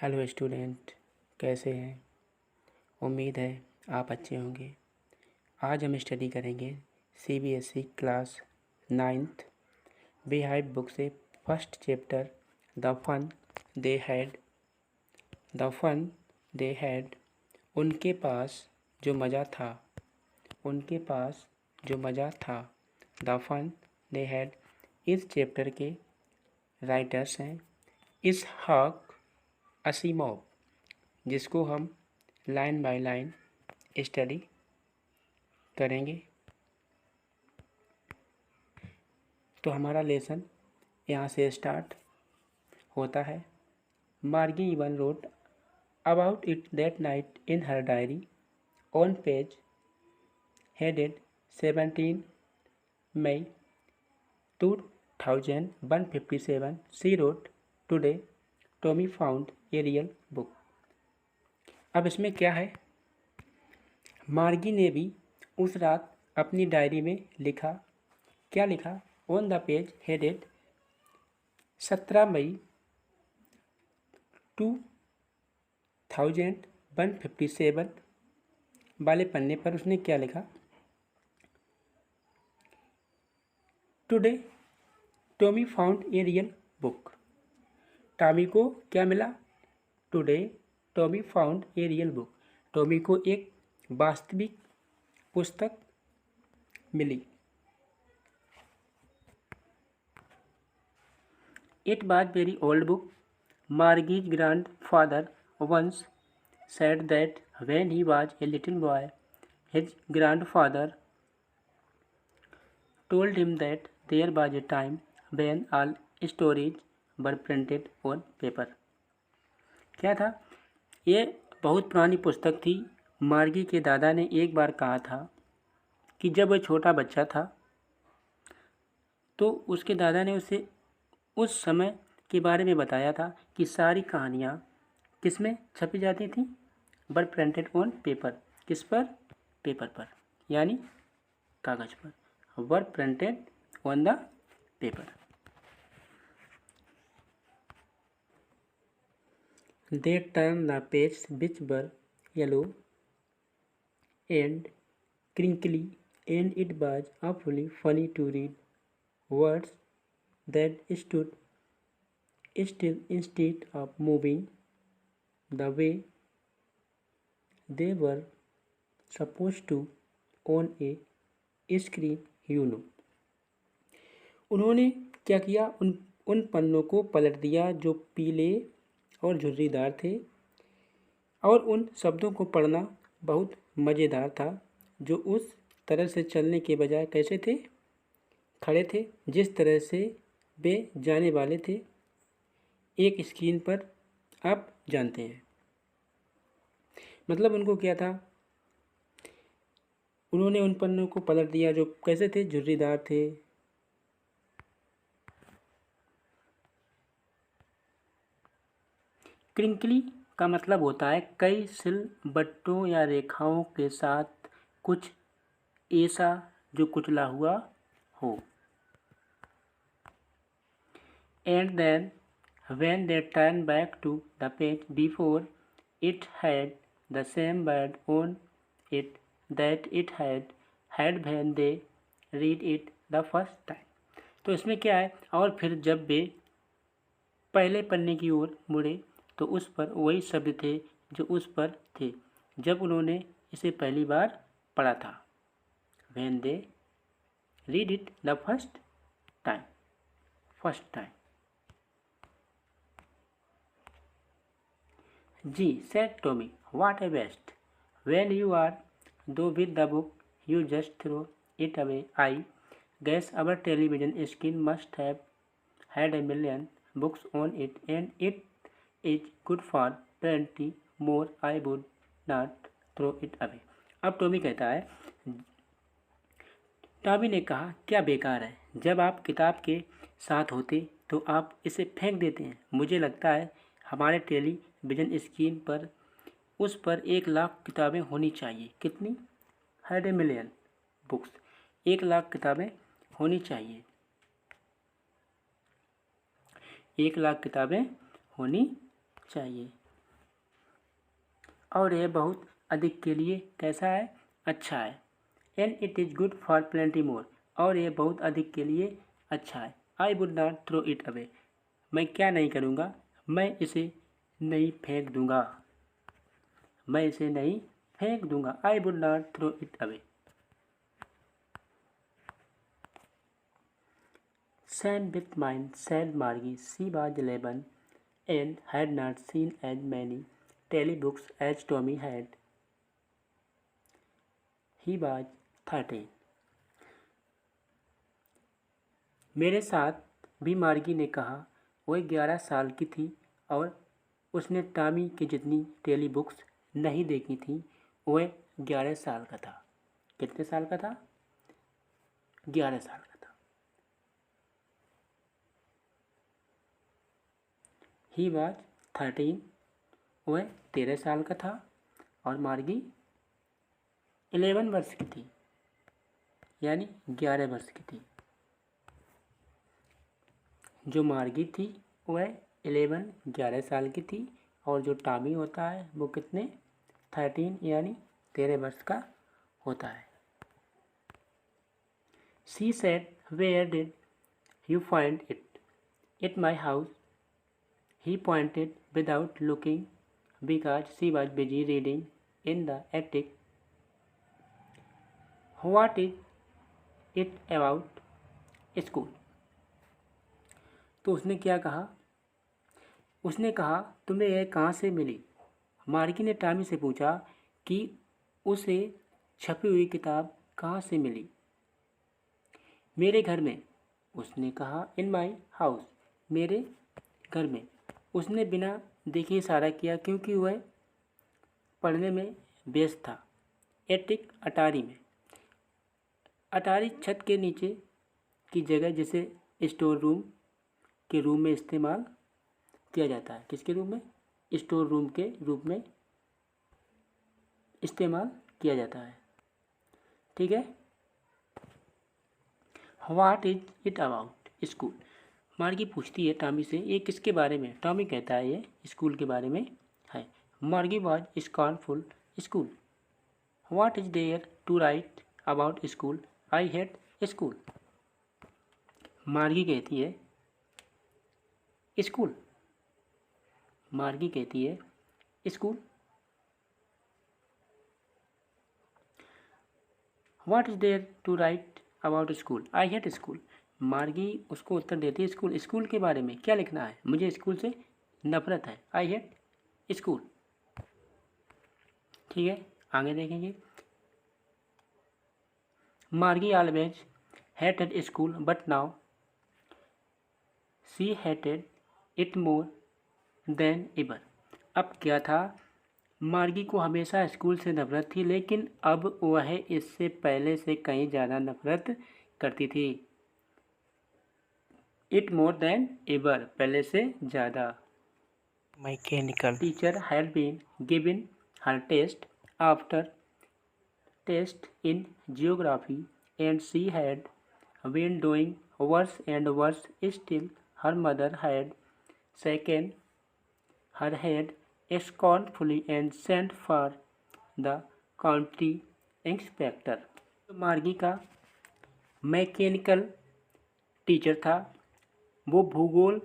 Hello student, कैसे हैं? उम्मीद है आप अच्छे होंगे। आज हम स्टडी करेंगे CBSE क्लास 9th बिहाइंड बुक से first chapter the fun they had. The fun they had, उनके पास जो मज़ा था, उनके पास जो मज़ा था। द फन दे हैड, इस चैप्टर के राइटर्स हैं इसहाक असीमोव, जिसको हम लाइन बाय लाइन स्टडी करेंगे। तो हमारा लेसन यहाँ से स्टार्ट होता है। Margie even wrote about it that night in her diary on page headed 17 May 2157 she wrote today Tommy found a real book. अब इसमें क्या है, मार्गी ने भी उस रात अपनी डायरी में लिखा। क्या लिखा? On the page headed 17 May 2157 वाले पन्ने पर उसने क्या लिखा? Today Tommy found a real book. Tommy को क्या मिला? Today Tommy found a real book. Tommy को एक वास्तविक पुस्तक मिली। It was very old book. Margie's grandfather once said that when he was a little boy, his grandfather told him that there was a time when all stories were printed on paper. क्या था? ये बहुत पुरानी पुस्तक थी। मार्गी के दादा ने एक बार कहा था कि जब वह छोटा बच्चा था तो उसके दादा ने उसे उस समय के बारे में बताया था कि सारी कहानियाँ किस में छपी जाती थी? Were printed on paper. किस पर? पेपर पर, यानी कागज़ पर। Were printed on the paper. They turn the page which were yellow and crinkly, and it was awfully funny to read words that stood still instead of moving the way they were supposed to on a screen, you know. उन्होंने क्या किया? उन पन्नों को पलट दिया जो पीले और झुर्रीदार थे, और उन शब्दों को पढ़ना बहुत मज़ेदार था जो उस तरह से चलने के बजाय कैसे थे? खड़े थे, जिस तरह से वे जाने वाले थे एक स्क्रीन पर। आप जानते हैं, मतलब उनको क्या था? उन्होंने उन पन्नों को पलट दिया जो कैसे थे? झुर्रीदार थे। क्रिंकली का मतलब होता है कई सिलबट्टों या रेखाओं के साथ कुछ ऐसा जो कुचला हुआ हो। And then when they turned back to the page before, it had the same word on it that it had when they read it the first time. तो इसमें क्या है? और फिर जब वे पहले पन्ने की ओर मुड़े तो उस पर वही शब्द थे जो उस पर थे जब उन्होंने इसे पहली बार पढ़ा था। When they read it the first time. Gee, said Tommy, what a waste. When you are through with the book, you just throw it away. I guess our television screen must have had a million books on it, and it is good for plenty more. I would not throw it away. अब Tommy कहता है, Tommy ने कहा, क्या बेकार है, जब आप किताब के साथ होते तो आप इसे फेंक देते हैं। मुझे लगता है हमारे टेलीविज़न स्क्रीन पर उस पर 1,00,000 किताबें होनी चाहिए। कितनी? Had a million books. 1,00,000 किताबें होनी चाहिए। 1,00,000 किताबें होनी चाहिए। और यह बहुत अधिक के लिए कैसा है, अच्छा है। And it is good for plenty more, और यह बहुत अधिक के लिए अच्छा है। I would not throw it away, मैं क्या नहीं करूँगा, मैं इसे नहीं फेंक दूँगा, मैं इसे नहीं फेंक दूँगा। I would not throw it away. Same with mine, said Margie. She was 11 and had not seen as many telebooks as Tommy had. He was 13. मेरे साथ भी मार्गी ने कहा। वह 11 साल की थी और उसने टॉमी की जितनी टेली बुक्स नहीं देखी थी। वह 11 साल का था। कितने साल का था? 11 साल का था। ही वॉज 13, वह 13 साल का था और मार्गी 11 वर्ष की थी, यानी 11 वर्ष की थी। जो मार्गी थी वह 11 साल की थी और जो टॉमी होता है वो कितने 13 यानी 13 वर्ष का होता है। She said, where did you find it? At my house. He pointed without looking because she was busy reading in the attic. What is it about school? तो उसने क्या कहा? उसने कहा, तुम्हें यह कहाँ से मिली? मार्गी ने टॉमी से पूछा कि उसे छपी हुई किताब कहाँ से मिली। मेरे घर में, उसने कहा। इन माई हाउस, मेरे घर में। उसने बिना देखे इशारा किया क्योंकि वह पढ़ने में व्यस्त था। एटिक, अटारी में। अटारी छत के नीचे की जगह जिसे स्टोर रूम के रूम में इस्तेमाल किया जाता है। किसके रूप में? स्टोर रूम के रूप में इस्तेमाल किया जाता है। ठीक है। What is it about school? मार्गी पूछती है टॉमी से, ये किसके बारे में? टॉमी कहता है ये स्कूल के बारे में है। Margie was scornful school. What is there to write about school? I hate school. Margie कहती है स्कूल। मार्गी कहती है school. What is there to write about school? I hate school. Margie उसको उत्तर देती है स्कूल। स्कूल के बारे में क्या लिखना है? मुझे स्कूल से नफरत है। आई हेट स्कूल। ठीक है, आगे देखेंगे। मार्गी always hated school but now she hated it more than ever. अब क्या था? मार्गी को हमेशा स्कूल से नफरत थी, लेकिन अब वह इससे पहले से कहीं ज़्यादा नफरत करती थी। इट मोर देन एवर, पहले से ज़्यादा। Mechanical teacher had been given her test after test in geography and she had been doing worse and worse still. Her mother had shaken her head scornfully and sent for the county inspector. मार्गी का mechanical teacher था। वो भूगोल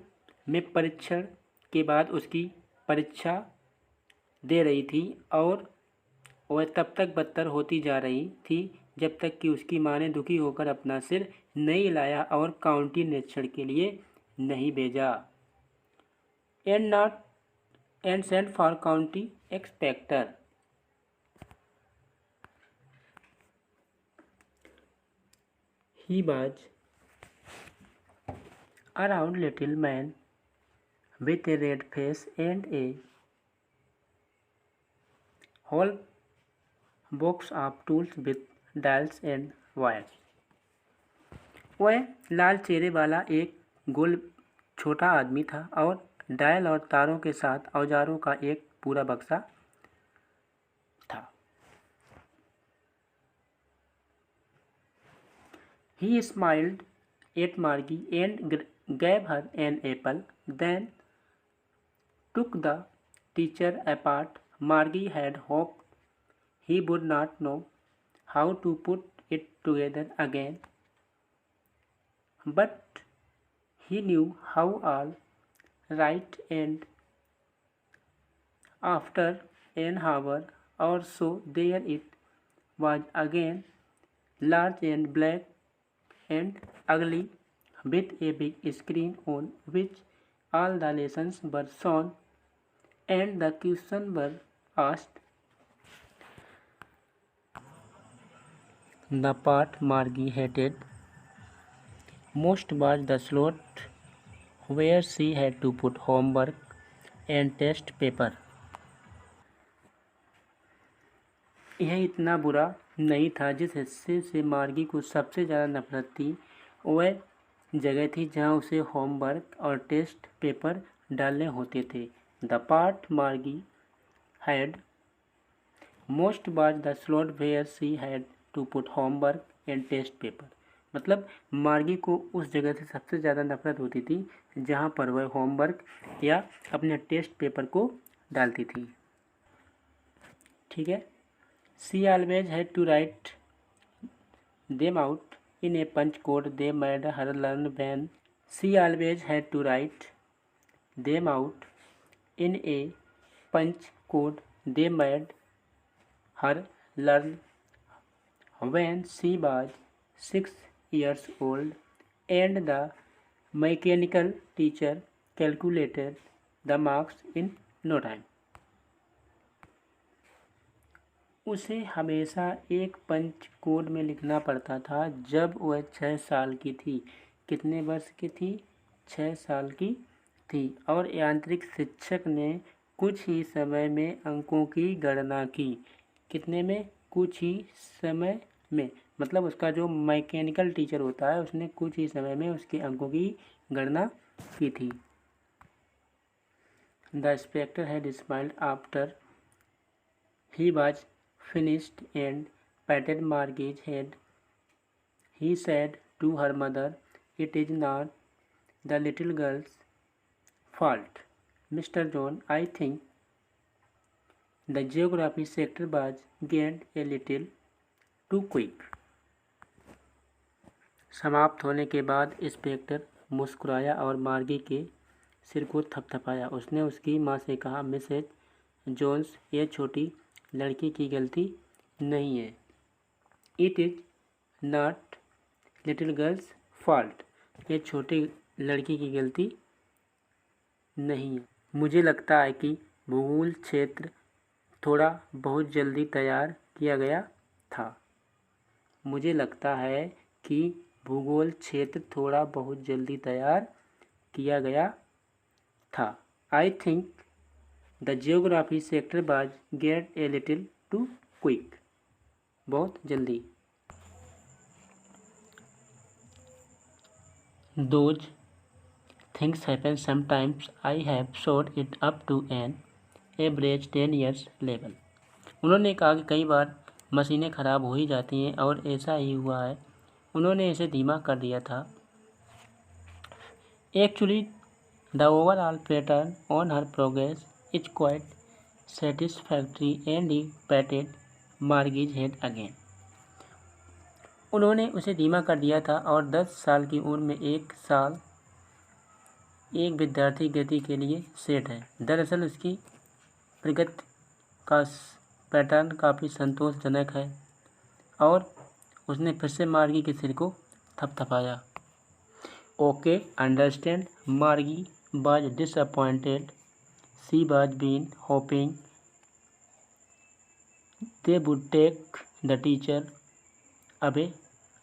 में परीक्षण के बाद उसकी परीक्षा दे रही थी और वह तब तक बदतर होती जा रही थी जब तक कि उसकी माँ ने दुखी होकर अपना सिर नहीं हिलाया और काउंटी निरीक्षण के लिए नहीं भेजा। And sent for county inspector. He was a round little man with a red face and a whole box of tools with dials and wires. वह लाल चेहरे वाला एक गोल छोटा आदमी था और डायल और तारों के साथ औजारों का एक पूरा बक्सा था। He smiled at Margie and gave her an apple, then took the teacher apart Margie had hoped he would not know how to put it together again, but he knew how all right, and after an hour or so there it was again, large and black and ugly, with a big screen on which all the lessons were shown and the questions were asked. The part Margie hated most was the slot where she had to put homework and test paper. यह इतना बुरा नहीं था। जिस हिस्से से मार्गी को सबसे ज़्यादा नफरत थी वह जगह थी जहां उसे होमवर्क और टेस्ट पेपर डालने होते थे। The part Margie hated most was the slot where she had to put homework and test paper. मतलब मार्गी को उस जगह से सबसे ज़्यादा नफरत होती थी जहां पर वह होमवर्क या अपने टेस्ट पेपर को डालती थी। ठीक है। She always had to write them out in a punch code they made her learn when she always had to write them out in a punch code they made her learn when she was 6 years old, and the mechanical teacher calculated the marks in no time. उसे हमेशा एक पंच code में लिखना पड़ता था जब वह 6 साल की थी। कितने वर्ष की थी? 6 साल की थी। और यांत्रिक शिक्षक ने कुछ ही समय में अंकों की गणना की। कितने में? कुछ ही समय में। मतलब उसका जो मैकेनिकल टीचर होता है उसने कुछ ही समय में उसके अंकों की गणना की थी। The inspector had smiled after he was finished and patted Margie's head. He said to her mother, "It is not the little girl's fault, Mr. John. I think the geography sector was gained a little too quick." समाप्त होने के बाद inspector मुस्कुराया और मार्गी के सिर को थपथपाया। उसने उसकी माँ से कहा, "मिसेज जोन्स, यह छोटी लड़की की गलती नहीं है। It is not little girls fault. ये छोटी लड़की की गलती नहीं है। मुझे लगता है कि भूगोल क्षेत्र थोड़ा बहुत जल्दी तैयार किया गया था। मुझे लगता है कि भूगोल क्षेत्र थोड़ा बहुत जल्दी तैयार किया गया था। I think The geography sector was get a little too quick. बहुत जल्दी। Those things happen sometimes. I have shot it up to an average 10 years level. उन्होंने कहा कि कई बार मशीनें ख़राब हो ही जाती हैं और ऐसा ही हुआ है। उन्होंने इसे धीमा कर दिया था। Actually, the overall pattern on her progress is quite satisfactory, and he patted Margie's head again. उन्होंने उसे धीमा कर दिया था और 10 साल की उम्र में एक साल एक विद्यार्थी गति के लिए सेट है। दरअसल उसकी प्रगति का पैटर्न काफ़ी संतोषजनक है। और उसने फिर से मार्गी के सिर को थपथपाया। Okay, understand. Margie was disappointed. She was been hoping they would take the teacher away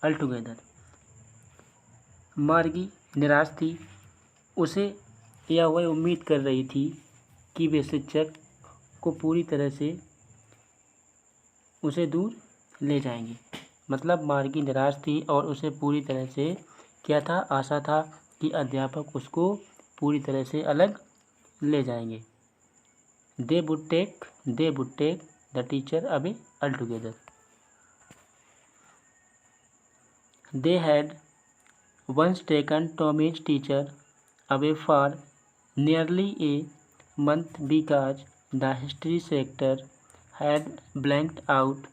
altogether. मार्गी निराश थी। उसे या वह उम्मीद कर रही थी कि वे शिक्षक को पूरी तरह से उसे दूर ले जाएंगे। मतलब मार्गी निराश थी और उसे पूरी तरह से क्या था? आशा था कि अध्यापक उसको पूरी तरह से अलग ले जाएंगे। They would take the teacher away altogether. They had once taken Tommy's teacher away for nearly a month because the history sector had blanked out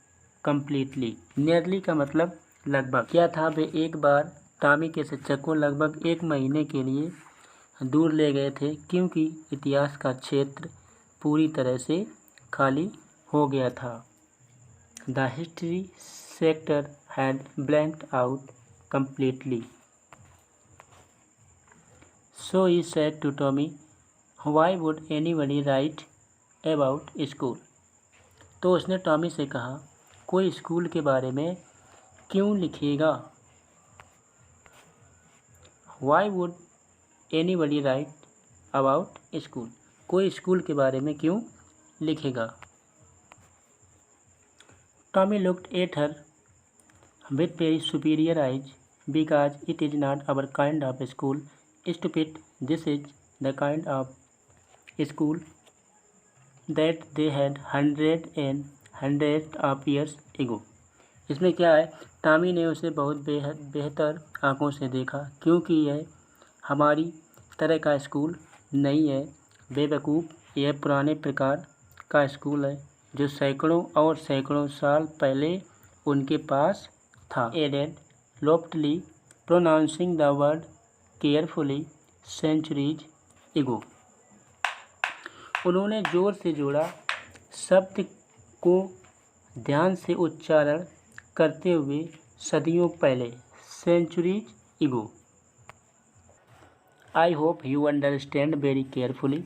completely. Nearly का मतलब लगभग। क्या था, वे एक बार टॉमी के शिक्षक को लगभग 1 महीने के लिए दूर ले गए थे क्योंकि इतिहास का क्षेत्र पूरी तरह से खाली हो गया था। The history sector had blanked out completely. So he said to Tommy, "Why would anybody write about school?" तो उसने टॉमी से कहा, कोई स्कूल के बारे में क्यों लिखेगा? Why would anybody write about school? कोई स्कूल के बारे में क्यों लिखेगा? Tommy looked at her with very superior eyes. Because it is not our kind of school. Stupid, this is the kind of school that they had hundreds and hundreds of years ago. इसमें क्या है, Tommy ने उसे बहुत बेहतर आंखों से देखा क्योंकि यह हमारी तरह का स्कूल नहीं है। बेवकूफ़, यह पुराने प्रकार का स्कूल है जो सैकड़ों और सैकड़ों साल पहले उनके पास था। Added loftily, pronouncing the word carefully, centuries ago. उन्होंने जोर से जोड़ा, शब्द को ध्यान से उच्चारण करते हुए सदियों पहले, centuries ago. I hope you understand very carefully.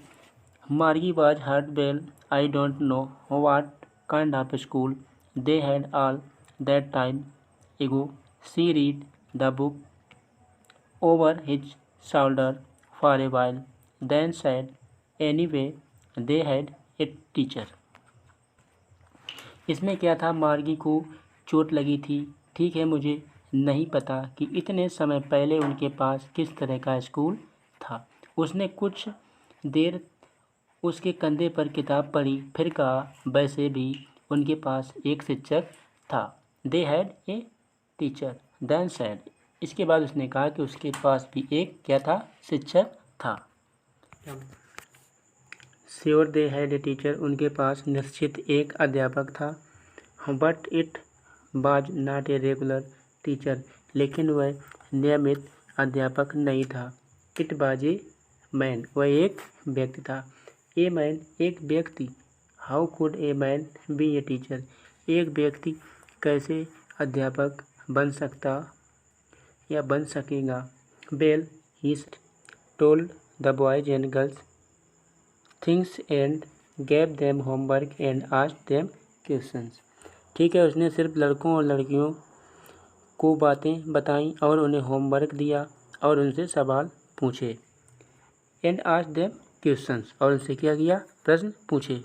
Margie was hurt. Well, I don't know what kind of school they had all that time ago. She read the book over his shoulder for a while, then said, "Anyway, they had a teacher." इसमें क्या था, मार्गी को चोट लगी थी। ठीक है, मुझे नहीं पता कि इतने समय पहले उनके पास किस तरह का स्कूल था। उसने कुछ देर उसके कंधे पर किताब पढ़ी, फिर कहा, वैसे भी उनके पास एक शिक्षक था। They had a teacher, then said. इसके बाद उसने कहा कि उसके पास भी एक क्या था, शिक्षक था। Sure they had a teacher, उनके पास निश्चित एक अध्यापक था। But it was not a regular teacher, लेकिन वह नियमित अध्यापक नहीं था। It was a man, वह एक व्यक्ति था। A man, एक व्यक्ति। How could a man be a teacher? एक व्यक्ति कैसे अध्यापक बन सकता या बन सकेगा? Well, he told the boys and girls things and gave them homework and asked them questions. ठीक है, उसने सिर्फ लड़कों और लड़कियों को बातें बताईं और उन्हें होमवर्क दिया और उनसे सवाल पूछे। And asked them questions, और उनसे क्या किया, प्रश्न पूछे।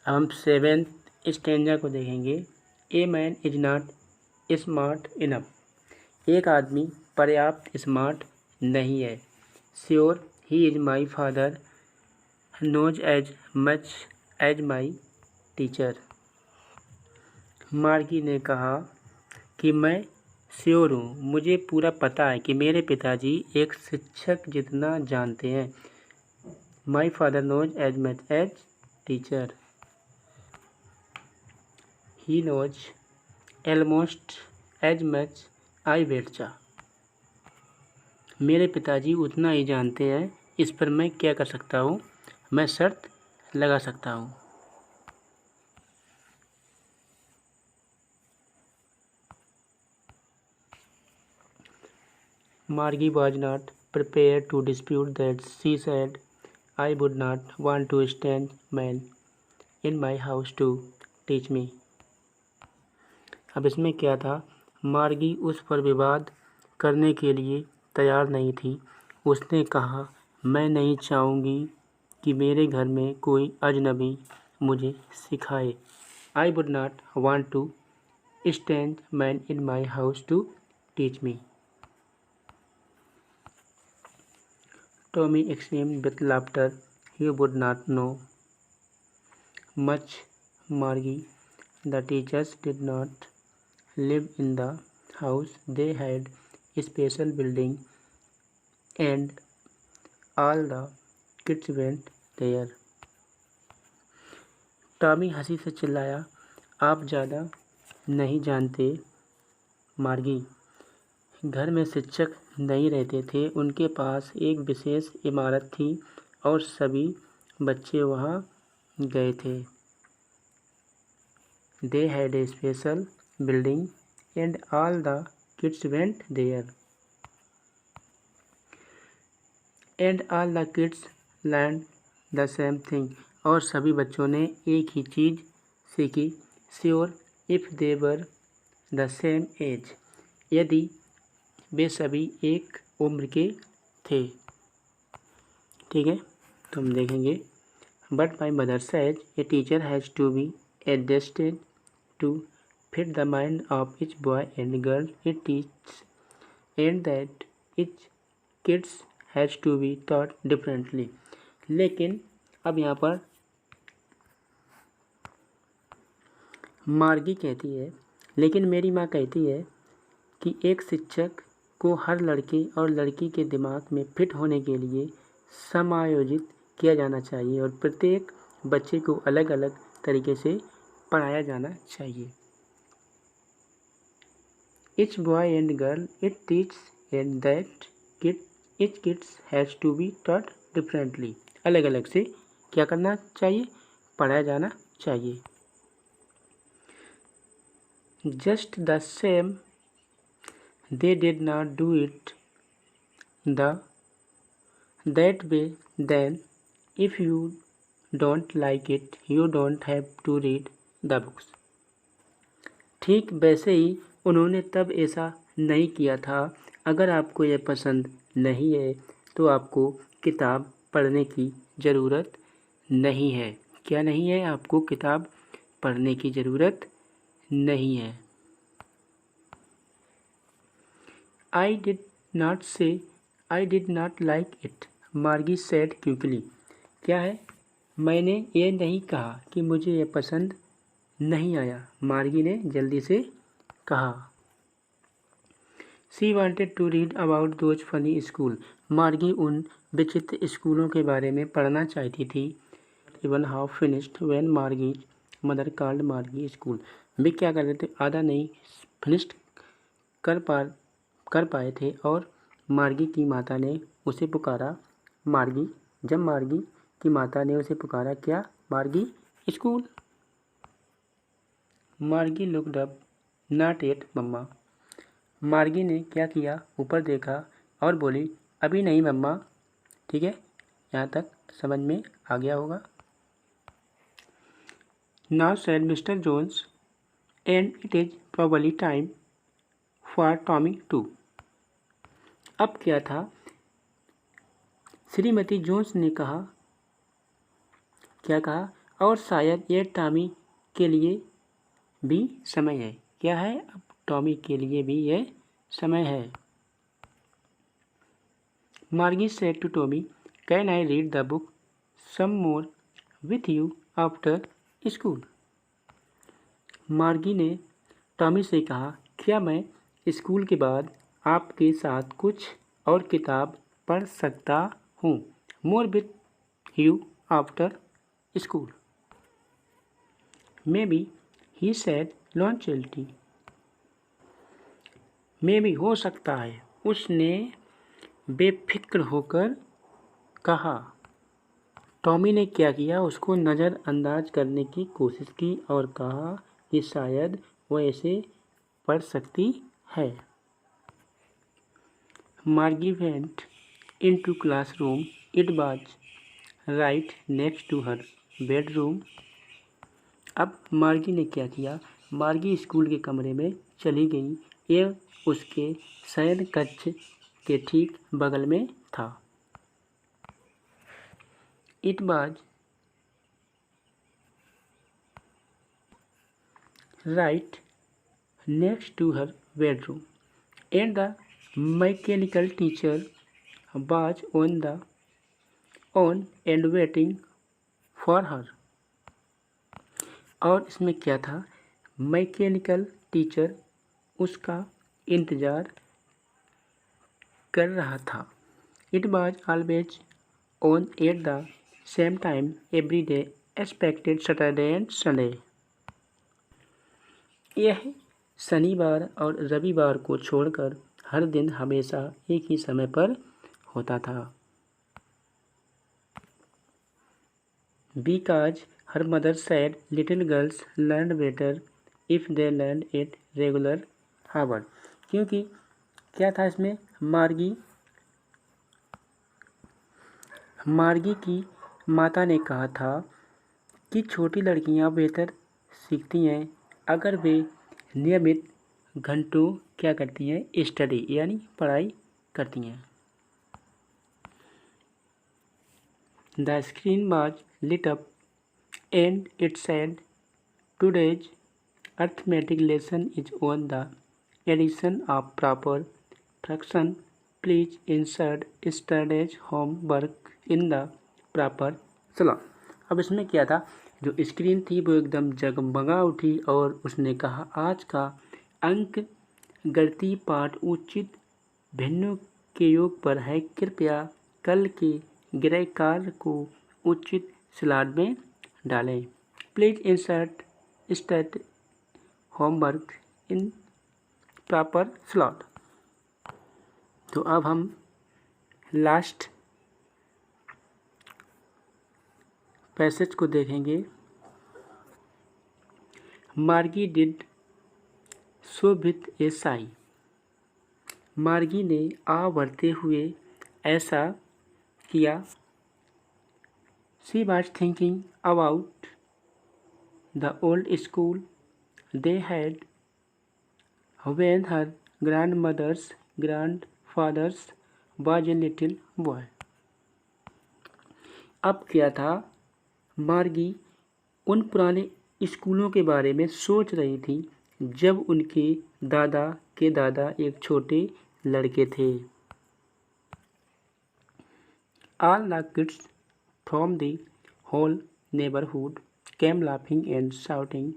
अब हम 7th स्टैंजा को देखेंगे। A man is not smart enough, एक आदमी पर्याप्त स्मार्ट नहीं है। Sure he is my father knows as much as my teacher. Margie ने कहा कि मैं श्योर हूँ, मुझे पूरा पता है कि मेरे पिताजी एक शिक्षक जितना जानते हैं। My father knows as much as teacher. He knows almost as much I betcha. मेरे पिताजी उतना ही जानते हैं, इस पर मैं क्या कर सकता हूँ, मैं शर्त लगा सकता हूँ। Margie was not prepared to dispute that. She said, "I would not want to stand man in my house to teach me." अब इसमें क्या था, मार्गी उस पर विवाद करने के लिए तैयार नहीं थी। उसने कहा, मैं नहीं चाहूँगी कि मेरे घर में कोई अजनबी मुझे सिखाए। I would not want to stand man in my house to teach me. Tommy exclaimed with laughter, he would not know much Margie. The teachers did not live in the house. They had a special building and all the kids went there. Tommy हंसी से चिल्लाया, आप ज़्यादा नहीं जानते मार्गी। घर में शिक्षक नहीं रहते थे, उनके पास एक विशेष इमारत थी और सभी बच्चे वहाँ गए थे। They had a special building and all the kids went there. And all the kids learned the same thing. और सभी बच्चों ने एक ही चीज़ सीखी। Sure, if they were the same age. यदि वे सभी एक उम्र के थे। ठीक है, तो हम देखेंगे। But my mother said a teacher has to be adjusted to fit the mind of each boy and girl it teaches, and that each kids has to be taught differently. लेकिन अब यहाँ पर मार्गी कहती है, लेकिन मेरी माँ कहती है कि एक शिक्षक को हर लड़के और लड़की के दिमाग में फिट होने के लिए समायोजित किया जाना चाहिए और प्रत्येक बच्चे को अलग अलग तरीके से पढ़ाया जाना चाहिए। Each boy and girl it teaches and that each kids has to be taught differently. अलग अलग से क्या करना चाहिए? पढ़ाया जाना चाहिए। Just the same, they did not do it that way then. If you don't like it, you don't have to read the books. ठीक वैसे ही उन्होंने तब ऐसा नहीं किया था। अगर आपको यह पसंद नहीं है तो आपको किताब पढ़ने की ज़रूरत नहीं है। क्या नहीं है? आपको किताब पढ़ने की ज़रूरत नहीं है। I did not say I did not like it, मार्गी said quickly. क्या है? मैंने ये नहीं कहा कि मुझे यह पसंद नहीं आया, मार्गी ने जल्दी से कहा। She wanted to read about those funny school. मार्गी उन विचित्र स्कूलों के बारे में पढ़ना चाहती थी। Even half finished when Margie's mother called Margie school. वे क्या कर रहे थे? आधा नहीं फिनिश्ड कर पाए थे और मार्गी की माता ने उसे पुकारा मार्गी। जब मार्गी की माता ने उसे पुकारा क्या? मार्गी स्कूल। मार्गी लुक्ड अप नॉट एट मम्मा। मार्गी ने क्या किया? ऊपर देखा और बोली अभी नहीं मम्मा। ठीक है, यहाँ तक समझ में आ गया होगा। Now said mister Jones and it is probably time for Tommy too. अब क्या था? श्रीमती जोन्स ने कहा, क्या कहा? और शायद ये टॉमी के लिए भी समय है। क्या है? अब टॉमी के लिए भी यह समय है। Margie said to Tommy, can I read the book some more with you after school. Margie ने टॉमी से कहा, क्या मैं स्कूल के बाद आपके साथ कुछ और किताब पढ़ सकता हूँ? More with you after school. Maybe he said nonchalantly. Maybe हो सकता है, उसने बेफिक्र होकर कहा। टॉमी ने क्या किया? उसको नज़रअंदाज करने की कोशिश की और कहा कि शायद वह इसे पढ़ सकती है। Margie went into classroom. It was right next to her bedroom. अब मार्गी ने क्या किया? मार्गी स्कूल के कमरे में चली गई। यह उसके शयन कक्ष के ठीक बगल में था। It was right next to her bedroom and the mechanical teacher was on and waiting for her. और इसमें क्या था? मैकेनिकल टीचर उसका इंतज़ार कर रहा था। It was always on at the same time every day expected Saturday and Sunday. यह शनिवार और रविवार को छोड़कर हर दिन हमेशा एक ही समय पर होता था। Because her mother said little girls learn better if they learn it regular hour. क्योंकि क्या था इसमें, मार्गी की माता ने कहा था कि छोटी लड़कियां बेहतर सीखती हैं अगर वे नियमित घंटों क्या करती हैं, स्टडी यानी पढ़ाई करती हैं। The screen was lit up and it said today's arithmetic lesson is on the addition of proper fraction please insert yesterday's homework in the proper slot. अब इसमें क्या था, जो स्क्रीन थी वो एकदम जगमगा उठी और उसने कहा आज का अंक गणितीय पाठ उचित भिन्नों के योग पर है, कृपया कल के गृह कार्य को उचित स्लॉट में डालें। Please insert state homework in proper slot. तो अब हम लास्ट पैसेज को देखेंगे। Margie did so with a sigh. Margie ने आ भरते हुए ऐसा किया। She was thinking about the old school they had when her grandmother's grandfather's was a little boy. अब क्या था, मार्गी उन पुराने स्कूलों के बारे में सोच रही थी जब उनके दादा के दादा एक छोटे लड़के थे। All the kids from the whole neighborhood came laughing and shouting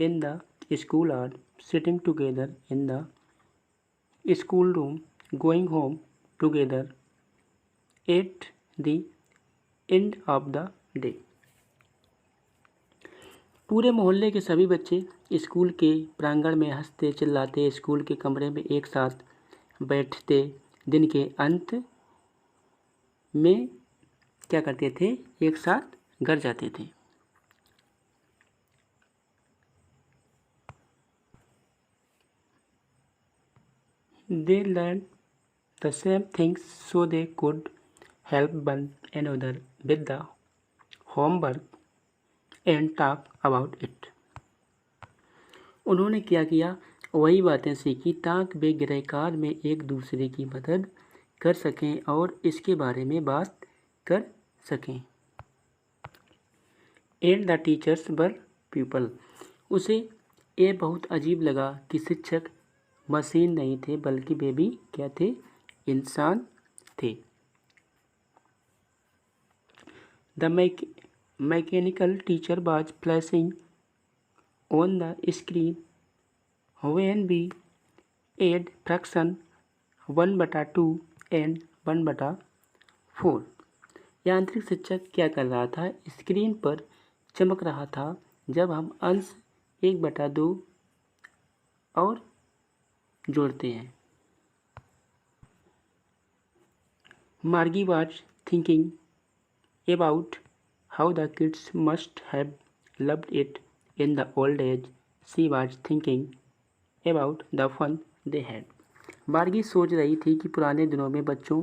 in the school are sitting together in the schoolroom, going home together at the end of the day. पूरे मोहल्ले के सभी बच्चे स्कूल के प्रांगण में हंसते चिल्लाते स्कूल के कमरे में एक साथ बैठते दिन के अंत में क्या करते थे, एक साथ घर जाते थे। They learned the same things so they could help one another with the homework and talk about it. उन्होंने क्या किया, वही बातें सीखी ताकि वे गृह कार्य में एक दूसरे की मदद कर सकें और इसके बारे में बात कर सकें। And the teachers were people. उसे ये बहुत अजीब लगा कि शिक्षक मशीन नहीं थे बल्कि वे भी क्या थे, इंसान थे। The mechanical teacher was flashing on the screen when we add fraction 1/2 and 1/4। यांत्रिक शिक्षक क्या कर रहा था, स्क्रीन पर चमक रहा था जब हम अंश 1/2 और जोड़ते हैं। Margie was thinking about how the kids must have loved it in the old age. She was thinking about the fun they had. Margie सोच रही थी कि पुराने दिनों में बच्चों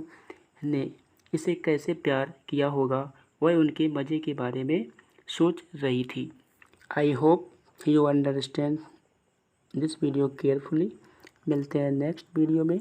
ने इसे कैसे प्यार किया होगा, वह उनके मज़े के बारे में सोच रही थी। I hope you understand this video carefully. मिलते हैं नेक्स्ट वीडियो में।